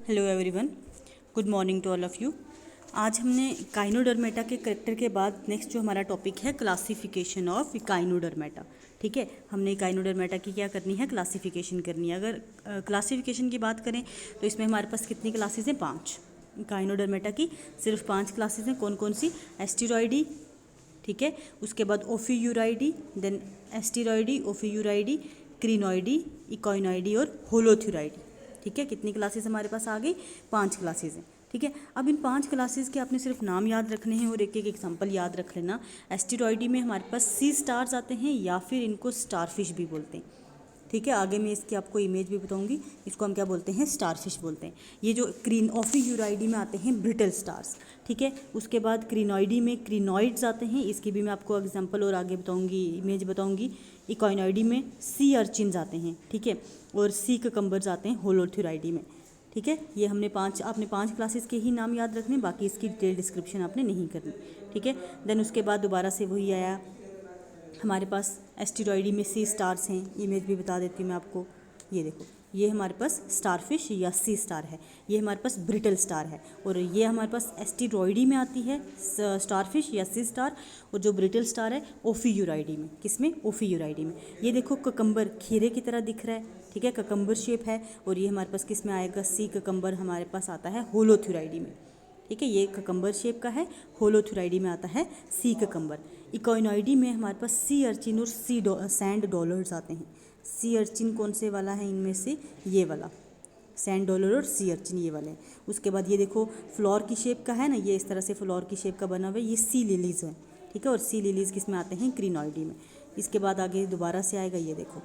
Hello everyone, good morning to all of you. आज हमने काइनोडर्मेटा के करेक्टर के बाद नेक्स्ट जो हमारा टॉपिक है क्लासिफिकेशन ऑफ काइनोडर्मेटा। ठीक है, हमने काइनोडर्मेटा की क्या करनी है, क्लासिफिकेशन करनी है। अगर क्लासिफिकेशन की बात करें तो इसमें हमारे पास कितनी क्लासेस हैं, 5। काइनोडर्मेटा की सिर्फ 5 क्लासेस हैं। कौन कौन सी? एस्टेरॉयडी, ठीक है, उसके बाद ओफियूराइडी, देन एस्टेरॉयडी, ओफियूराइडी, क्रिनॉइडी, इकोइनॉइडी और होलोथ्यूराइडी। ठीक है, कितनी क्लासेस हमारे पास आ गई? 5 क्लासेस हैं। ठीक है, अब इन 5 क्लासेस के आपने सिर्फ नाम याद रखने हैं और एक एक एग्जांपल याद रख लेना। एस्टेरॉयडी में हमारे पास सी स्टार्स आते हैं या फिर इनको स्टारफिश भी बोलते हैं। ठीक है, आगे मैं इसकी आपको इमेज भी बताऊंगी। इसको हम क्या बोलते हैं? स्टारफिश बोलते हैं। ये जो ओफियूराइडी में आते हैं ब्रिटल स्टार्स। ठीक है, उसके बाद क्रिनॉइडी में क्रिनॉइड्स आते हैं, इसकी भी मैं आपको एग्जांपल और आगे बताऊंगी, इमेज बताऊंगी। इकोइनॉइडी में सी अर्चिन्स आते हैं, ठीक है, और सी ककम्बर्स आते हैं होलोथ्यूराइडी में। ठीक है, ये हमने आपने 5 क्लासेस के ही नाम याद रखने, बाकी इसकी डिटेल डिस्क्रिप्शन आपने नहीं करनी। ठीक है, देन उसके बाद दोबारा से वही आया हमारे पास एस्टेरॉयडी में सी स्टार्स हैं। इमेज भी बता देती हूँ मैं आपको। ये देखो, ये हमारे पास स्टारफिश या सी स्टार है, ये हमारे पास ब्रिटल स्टार है। और ये हमारे पास एस्टेरॉयडी में आती है स्टारफिश या सी स्टार, और जो ब्रिटल स्टार है ओफियूराइडी में। किसमें? ओफियूराइडी में। ये देखो ककम्बर खीरे की तरह दिख रहा है, ठीक है, ककम्बर शेप है। और ये हमारे पास किस में आएगा? सी ककम्बर हमारे पास आता है होलोथ्यूराइडी में। ठीक है, ये ककम्बर शेप का है, होलोथ्यूराइडी में आता है सी ककम्बर। इकोइनॉइडी में हमारे पास सी अर्चिन और सैंड डॉलर्स आते हैं। सी अर्चिन कौन से वाला है इनमें से? ये वाला सैंड डॉलर और सी अर्चिन ये वाले हैं। उसके बाद ये देखो फ्लोर की शेप का है ना, ये इस तरह से फ्लोर की शेप का बना हुआ है, ये सी लिलीज है। ठीक है, और सी लिलीज किस में आते हैं? क्रिनॉइडी में। इसके बाद आगे दोबारा से आएगा, ये देखो,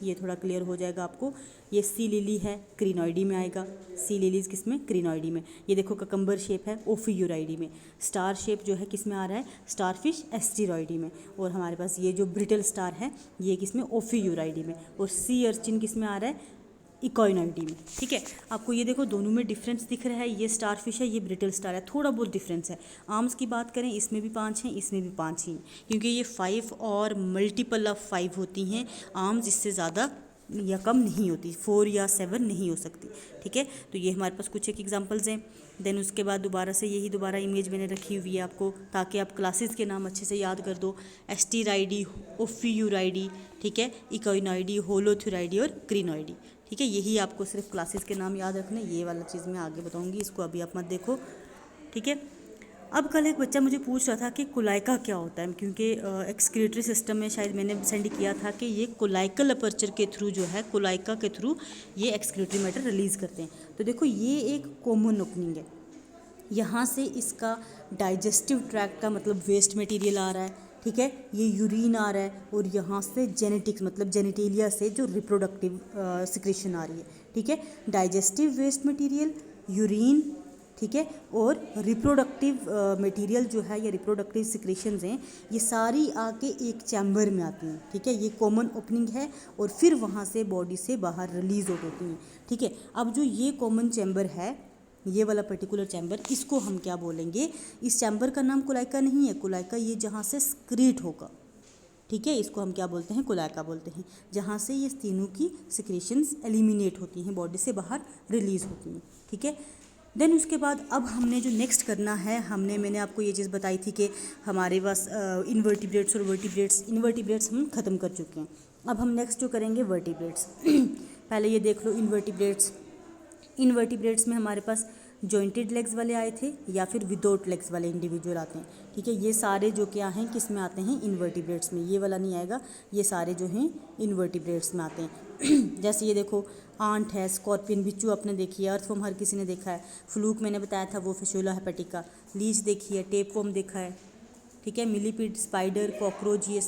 ये थोड़ा क्लियर हो जाएगा आपको। ये सी लिली है, क्रिनॉइडी में आएगा। सी लिलीज किस में? क्रिनॉइडी में। ये देखो ककम्बर शेप है, ओफियूराइडी में। स्टार शेप जो है किस में आ रहा है? स्टारफिश एस्टेरॉयडी में। और हमारे पास ये जो ब्रिटल स्टार है ये किस में? ओफियूराइडी में। और सी अर्चिन किस में आ रहा है? इकोइनॉइडी में। ठीक है, आपको ये देखो दोनों में डिफरेंस दिख रहा है। ये स्टारफिश है, ये ब्रिटल स्टार है, थोड़ा बहुत डिफरेंस है। आर्म्स की बात करें, इसमें भी 5 हैं, इसमें भी 5 ही हैं, क्योंकि ये 5 और मल्टीपल ऑफ 5 होती हैं। आर्म्स इससे ज़्यादा या कम नहीं होती, 4 या 7 नहीं हो सकती। ठीक है, तो ये हमारे पास कुछ एक एग्जांपल्स हैं। देन उसके बाद दोबारा इमेज मैंने रखी हुई है आपको, ताकि आप क्लासेस के नाम अच्छे से याद कर दो। एस्टेरॉयडी, ओफियूराइडी, ठीक है, इकोइनॉइडी, होलोथ्यूराइडी और क्रिनॉइडी। ठीक है, यही आपको सिर्फ क्लासेस के नाम याद रखने। ये वाला चीज़ मैं आगे बताऊंगी, इसको अभी आप मत देखो। ठीक है, अब कल एक बच्चा मुझे पूछ रहा था कि कोलाइका क्या होता है, क्योंकि एक्सक्रीटरी सिस्टम में शायद मैंने सेंड किया था कि ये कोलाइकल अपर्चर के थ्रू जो है, कोलाइका के थ्रू ये एक्सक्रीटरी मैटर रिलीज़ करते हैं। तो देखो, ये एक कॉमन ओपनिंग है, यहाँ से इसका डाइजेस्टिव ट्रैक्ट का मतलब वेस्ट मटेरियल आ रहा है। ठीक है, ये यूरिन आ रहा है, और यहाँ से जेनेटिक्स मतलब जेनेटेलिया से जो रिप्रोडक्टिव सिक्रेशन आ रही है। ठीक है, डाइजेस्टिव वेस्ट मटेरियल, यूरिन, ठीक है, और रिप्रोडक्टिव मटेरियल जो है या रिप्रोडक्टिव सिक्रेशंस हैं, ये सारी आके एक चैम्बर में आती हैं। ठीक है, ये कॉमन ओपनिंग है, और फिर वहाँ से बॉडी से बाहर रिलीज आउट होती हैं। ठीक है, अब जो ये कॉमन चैम्बर है, ये वाला पर्टिकुलर चैम्बर, इसको हम क्या बोलेंगे? इस चैम्बर का नाम कोलाइका नहीं है। कोलाइका ये जहाँ से स्क्रीट होगा, ठीक है, इसको हम क्या बोलते हैं? कोलाइका बोलते हैं, जहाँ से ये तीनों की सिक्रेशंस एलिमिनेट होती हैं, बॉडी से बाहर रिलीज होती हैं। ठीक है, देन उसके बाद अब हमने जो नेक्स्ट करना है, मैंने आपको ये चीज़ बताई थी कि हमारे पास इनवर्टिब्रेट्स और वर्टिब्रेट्स, इनवर्टिब्रेट्स हम ख़त्म कर चुके हैं। अब हम नेक्स्ट जो करेंगे वर्टिब्रेट्स। पहले ये देख लो इनवर्टिब्रेट्स। इनवर्टिब्रेट्स में हमारे पास जॉइंटेड लेग्स वाले आए थे या फिर विदाउट लेग्स वाले इंडिविजुअल आते हैं। ठीक है, ये सारे जो क्या हैं, किस में आते हैं? इनवर्टिब्रेट्स में। ये वाला नहीं आएगा, ये सारे जो हैं इनवर्टिब्रेट्स में आते हैं। जैसे ये देखो, आंट है, स्कॉर्पियन, बिच्छू आपने देखी है, अर्थवर्म हर किसी ने देखा है, फ्लूक मैंने बताया था वो फिशोला हेपेटिका, लीच देखी है, टेपवर्म देखा है। ठीक है, मिलीपीड, स्पाइडर, कॉकरोच, ये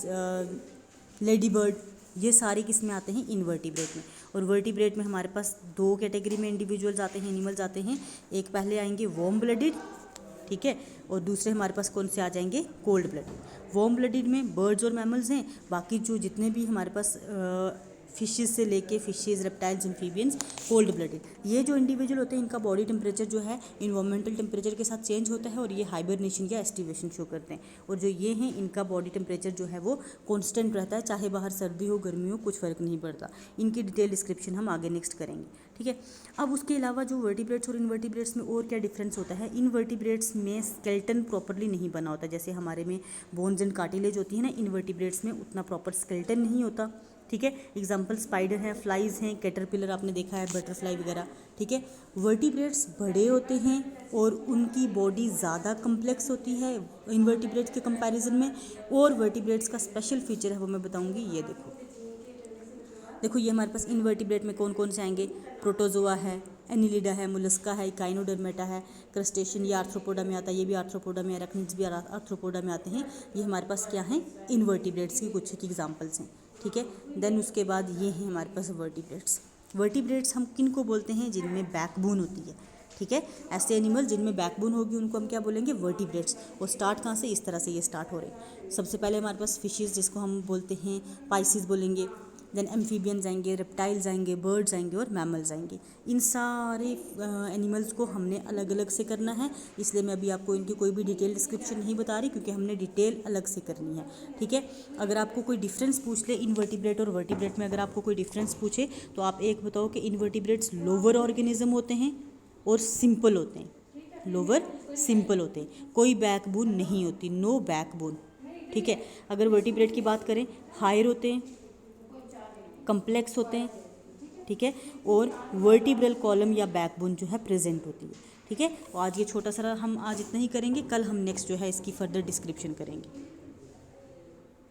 लेडी बर्ड, ये सारे किस में आते हैं? इनवर्टिब्रेट में। और वर्टिब्रेट में हमारे पास 2 कैटेगरी में इंडिविजुअल्स आते हैं, एनिमल्स आते हैं। एक पहले आएंगे वार्म ब्लडेड, ठीक है, और दूसरे हमारे पास कौन से आ जाएंगे? Cold blooded. वार्म ब्लडेड में बर्ड्स और मैमल्स हैं, बाकी जो जितने भी हमारे पास फिशेज से लेके fishes, reptiles, amphibians, cold blooded. ये जो इंडिविजुअल होते हैं इनका बॉडी टेम्परेचर जो है इन्वायरमेंटल टेम्परेचर के साथ चेंज होता है और ये हाइबरनेशन या एस्टिवेशन शो करते हैं। और जो ये हैं इनका बॉडी टेम्परेचर जो है वो कांस्टेंट रहता है, चाहे बाहर सर्दी हो गर्मी हो कुछ फ़र्क नहीं पड़ता। इनकी डिटेल डिस्क्रिप्शन हम आगे नेक्स्ट करेंगे, ठीक है। अब उसके अलावा जो वर्टिब्रेट्स और इनवर्टिब्रेट्स में और क्या डिफरेंस होता है, इनवर्टिब्रेट्स में स्केलेटन प्रॉपरली नहीं बना होता, जैसे हमारे में बोन्स एंड कार्टिलेज होती है ना, इनवर्टिब्रेट्स में उतना प्रॉपर स्केलेटन नहीं होता, ठीक है। एग्जाम्पल स्पाइडर हैं, फ्लाइज हैं, कैटरपिलर आपने देखा है, बटरफ्लाई वगैरह, ठीक है। वर्टिब्रेट्स बड़े होते हैं और उनकी बॉडी ज़्यादा कम्प्लेक्स होती है इनवर्टिब्रेट्स के कंपैरिजन में। और वर्टिब्रेट्स का स्पेशल फीचर है वो मैं बताऊंगी, ये देखो ये हमारे पास इनवर्टिब्रेट में कौन कौन से आएंगे, प्रोटोजोआ है, एनिलिडा है, मोलस्का है, काइनोडर्मेटा है, क्रस्टेशियन, ये आर्थ्रोपोडा में आता है, ये भी आर्थ्रोपोडा में, अरेक्निड्स भी आर्थ्रोपोडा में आते हैं। ये हमारे पास क्या हैं, इनवर्टिब्रेट्स की कुछ एक एग्जांपल्स हैं, ठीक है। देन उसके बाद ये हैं हमारे पास वर्टिब्रेट्स। वर्टिब्रेट्स हम किन को बोलते हैं, जिनमें बैकबोन होती है, ठीक है। ऐसे एनिमल जिनमें बैकबोन होगी उनको हम क्या बोलेंगे, वर्टिब्रेट्स। और स्टार्ट कहाँ से, इस तरह से ये स्टार्ट हो रहे हैं। सबसे पहले हमारे पास फिशेस जिसको हम बोलते हैं पाइसिस बोलेंगे, देन एम्फीबियंस आएंगे, रेप्टाइल्स आएंगे, बर्ड्स आएंगे और मैमल्स आएंगे। इन सारे एनिमल्स को हमने अलग अलग से करना है, इसलिए मैं अभी आपको इनकी कोई भी डिटेल डिस्क्रिप्शन नहीं बता रही क्योंकि हमने डिटेल अलग से करनी है, ठीक है। अगर आपको कोई डिफरेंस पूछ ले इनवर्टिब्रेट और वर्टिब्रेट में, अगर आपको कोई डिफरेंस पूछे तो आप एक बताओ कि इनवर्टिब्रेट्स लोअर ऑर्गेनिज्म होते हैं और सिंपल होते हैं, लोअर सिंपल होते हैं, कोई बैकबोन नहीं होती, नो बैकबोन, ठीक है। अगर वर्टिब्रेट की बात करें हायर होते हैं, कम्प्लेक्स होते हैं, ठीक है, और वर्टिब्रल कॉलम या बैकबोन जो है प्रेजेंट होती है, ठीक है। और आज ये छोटा सा हम आज इतना ही करेंगे, कल हम नेक्स्ट जो है इसकी फर्दर डिस्क्रिप्शन करेंगे।